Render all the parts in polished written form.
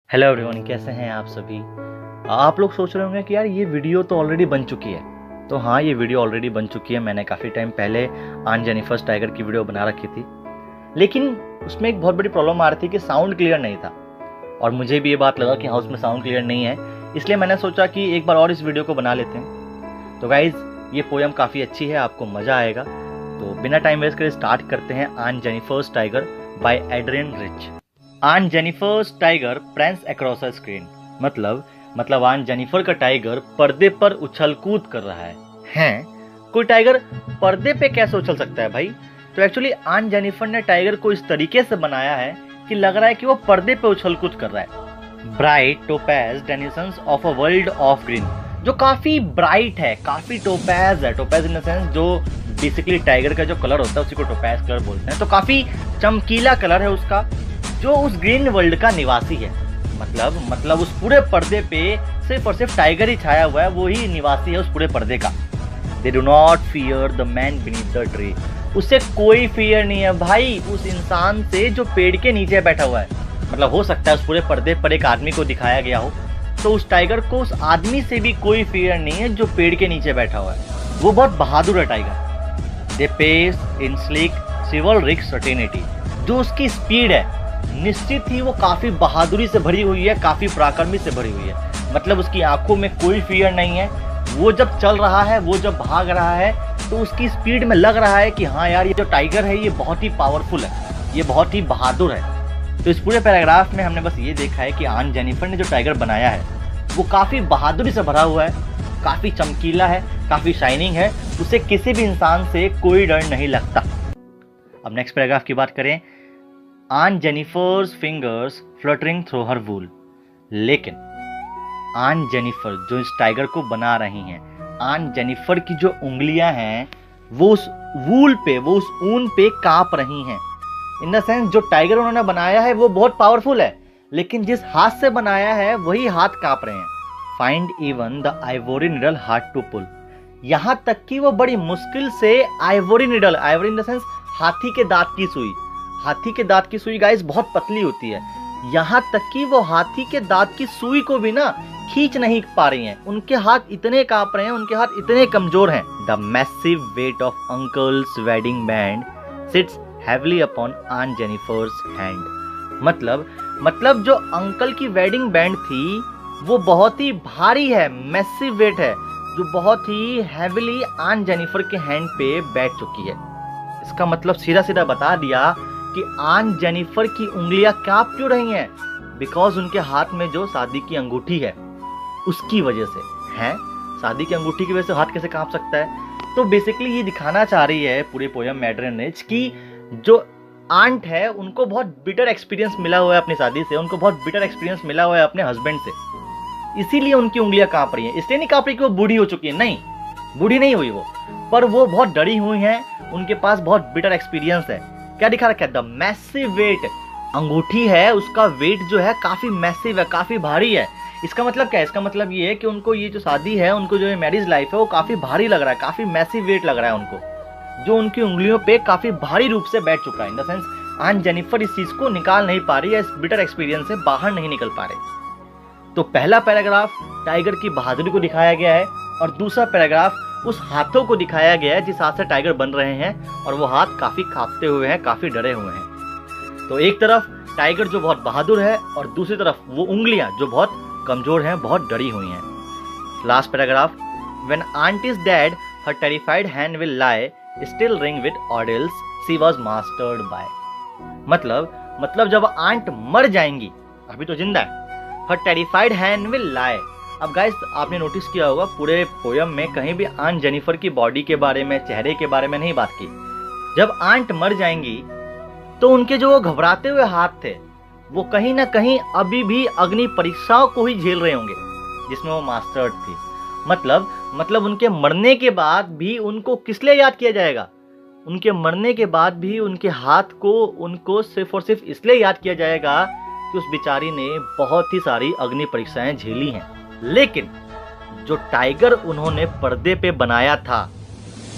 Hello everyone, कैसे हैं आप सभी। आप लोग सोच रहे होंगे कि यार ये वीडियो तो ऑलरेडी बन चुकी है। तो हाँ, ये वीडियो ऑलरेडी बन चुकी है। मैंने काफ़ी टाइम पहले आन जेनिफर्स टाइगर की वीडियो बना रखी थी, लेकिन उसमें एक बहुत बड़ी प्रॉब्लम आ रही थी कि साउंड क्लियर नहीं था। और मुझे भी ये बात लगा कि हाँ, उसमें साउंड क्लियर नहीं है, इसलिए मैंने सोचा कि एक बार और इस वीडियो को बना लेते हैं। तो गाइज़, ये पोयम काफ़ी अच्छी है, आपको मज़ा आएगा। तो बिना टाइम वेस्ट करे स्टार्ट करते हैं। Aunt Jennifer's tiger by Adrienne Rich. Aunt Jennifer's tiger prances across a screen. मतलब आन जेनिफर का टाइगर पर्दे पर उछल कूद कर रहा है। कोई टाइगर पर्दे पे कैसे उछल सकता है भाई? तो एक्चुअली आन जेनिफर ने टाइगर को इस तरीके से बनाया है कि लग रहा है कि वो पर्दे पे उछल कूद कर रहा है। Bright topaz denizens of a world of green, जो काफी ब्राइट है, काफी टोपैज है। टोपैज इन द सेंस जो बेसिकली टाइगर का जो कलर होता है उसी को टोपैज कलर बोलते हैं। तो काफी चमकीला कलर है उसका, जो उस ग्रीन वर्ल्ड का निवासी है। मतलब उस पूरे पर्दे पे सिर्फ और सिर्फ टाइगर ही छाया हुआ है, वो ही निवासी है उस पूरे पर्दे का। They do not fear the man beneath the tree. उससे कोई फियर नहीं है भाई उस इंसान से जो पेड़ के नीचे बैठा हुआ है। मतलब हो सकता है उस पूरे पर्दे पर एक आदमी को दिखाया गया हो, तो उस टाइगर को उस आदमी से भी कोई फियर नहीं है जो पेड़ के नीचे बैठा हुआ है। वो बहुत बहादुर है tiger. They pace in sleek chivalric certainty. जो उसकी स्पीड है, निश्चित ही वो काफी बहादुरी से भरी हुई है, काफी पराक्रमी से भरी हुई है। मतलब उसकी आंखों में कोई फियर नहीं है। वो जब चल रहा है, वो जब भाग रहा है, तो उसकी स्पीड में लग रहा है कि हाँ यार, ये जो टाइगर है ये बहुत ही पावरफुल है, ये बहुत ही बहादुर है। तो इस पूरे पैराग्राफ में हमने बस ये देखा है कि आन जेनिफर ने जो टाइगर बनाया है वो काफी बहादुरी से भरा हुआ है, काफी चमकीला है, काफी शाइनिंग है। उसे किसी भी इंसान से कोई डर नहीं लगता। अब नेक्स्ट पैराग्राफ की बात करें। आन जेनिफर्स फिंगर्स फ्लटरिंग थ्रू हर वूल। लेकिन आन जेनिफर जो इस टाइगर को बना रही हैं, आन जेनिफर की जो उंगलियां हैं वो उस वूल पे, वो उस ऊन पे कांप रही हैं। इन द सेंस जो टाइगर उन्होंने बनाया है वो बहुत पावरफुल है, लेकिन जिस हाथ से बनाया है वही हाथ कांप रहे हैं। Find even the ivory needle hard to pull. यहां तक कि वो बड़ी मुश्किल से ivory needle, ivory in the sense हाथी के दांत की सुई। हाथी के दांत की सुई गाइस बहुत पतली होती है। यहाँ तक कि वो हाथी के दांत की सुई को भी ना खींच नहीं पा रही हैं। उनके हाथ इतने कांप रहे हैं, उनके हाथ इतने कमजोर हैं। The massive weight of uncle's wedding band sits heavily upon aunt Jennifer's hand. मतलब जो अंकल की वेडिंग बैंड थी वो बहुत ही भारी है, मैसिव वेट है, जो बहुत ही हैविली आन जेनिफर के हैंड पे बैठ चुकी है। इसका मतलब सीधा सीधा बता दिया कि आन जेनिफर की उंगलियां कांप क्यों रही हैं? बिकॉज उनके हाथ में जो शादी की अंगूठी है उसकी वजह से है। शादी की अंगूठी की वजह से हाथ कैसे कांप सकता है? तो बेसिकली ये दिखाना चाह रही है पूरे पोयम में एड्रियन रिच कि जो आंट है उनको बहुत बिटर एक्सपीरियंस मिला हुआ है अपनी शादी से, उनको बहुत बिटर एक्सपीरियंस मिला हुआ है अपने हस्बैंड से, इसीलिए उनकी उंगलियां कांप रही हैं। इसलिए नहीं कांप रही कि वो बूढ़ी हो चुकी है, नहीं, बूढ़ी नहीं हुई वो, पर वो बहुत डरी हुई है, उनके पास बहुत बिटर एक्सपीरियंस है। क्या दिखा रखा है? The massive weight. अंगूठी है, उसका वेट जो है काफी मैसिव है, काफी भारी है। इसका मतलब क्या है? इसका मतलब ये है कि उनको ये जो शादी है, उनको जो मैरिज लाइफ है वो काफी भारी लग रहा है, काफी मैसिव वेट लग रहा है उनको, जो उनकी उंगलियों पे काफी भारी रूप से बैठ चुका है। इन द सेंस आन जेनिफर इस चीज को निकाल नहीं पा रही है, इस बिटर एक्सपीरियंस से बाहर नहीं निकल पा रही। तो पहला पैराग्राफ टाइगर की बहादुरी को दिखाया गया है, और दूसरा पैराग्राफ उस हाथों को दिखाया गया है जिस हाथ से टाइगर बन रहे हैं, और वो हाथ काफी कांपते हुए हैं, काफी डरे हुए हैं। तो एक तरफ टाइगर जो बहुत बहादुर है, और दूसरी तरफ वो उंगलियां जो बहुत कमजोर हैं, बहुत डरी हुई हैं। Last paragraph. When aunt is dead her terrified hand will lie still ring with ordeals she was mastered by. मतलब जब आंट मर जाएंगी, अभी तो जिंदा है, her terrified hand will lie. अब गाइस, आपने नोटिस किया होगा पूरे पोयम में कहीं भी आन जेनिफर की बॉडी के बारे में, चेहरे के बारे में नहीं बात की। जब आंट मर जाएंगी तो उनके जो वो घबराते हुए हाथ थे वो कहीं ना कहीं अभी भी अग्नि परीक्षाओं को ही झेल रहे होंगे जिसमें वो मास्टर्ड थी। मतलब उनके मरने के बाद भी उनको किस लिए याद किया जाएगा? उनके मरने के बाद भी उनके हाथ को उनको सिर्फ और सिर्फ इसलिए याद किया जाएगा कि उस बेचारी ने बहुत ही सारी अग्नि परीक्षाएं झेली हैं। लेकिन जो टाइगर उन्होंने पर्दे पे बनाया था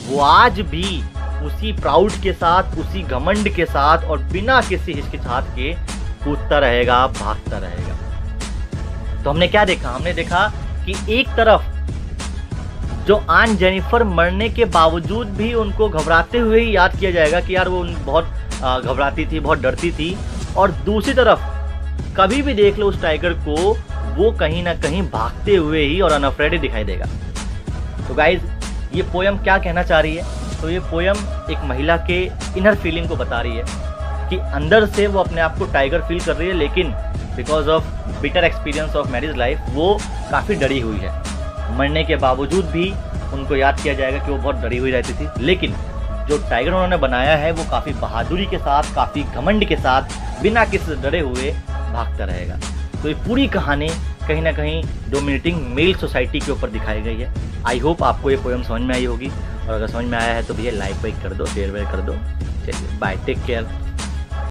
वो आज भी उसी प्राउड के साथ, उसी घमंड के साथ और बिना किसी हिचकिचाहट के कूदता रहेगा, भागता रहेगा। तो हमने क्या देखा, हमने देखा कि एक तरफ जो आन जेनिफर मरने के बावजूद भी उनको घबराते हुए ही याद किया जाएगा कि यार वो बहुत घबराती थी, बहुत डरती थी, और दूसरी तरफ कभी भी देख लो उस टाइगर को, वो कहीं ना कहीं भागते हुए ही और अनअफ्रेड ही दिखाई देगा। तो गाइज ये पोयम क्या कहना चाह रही है? तो ये पोयम एक महिला के इनर फीलिंग को बता रही है कि अंदर से वो अपने आप को टाइगर फील कर रही है, लेकिन because of bitter experience of marriage life वो काफ़ी डरी हुई है। मरने के बावजूद भी उनको याद किया जाएगा कि वो बहुत डरी हुई रहती थी, लेकिन जो टाइगर उन्होंने बनाया है वो काफ़ी बहादुरी के साथ, काफ़ी घमंड के साथ, बिना किसी डरे हुए भागता रहेगा। तो ये पूरी कहानी कहीं ना कहीं डोमिनेटिंग मेल सोसाइटी के ऊपर दिखाई गई है। आई होप आपको ये पोएम समझ में आई होगी, और अगर समझ में आया है तो भैया लाइक वाइक कर दो, शेयर वेयर कर दो। चलिए बाय, टेक केयर।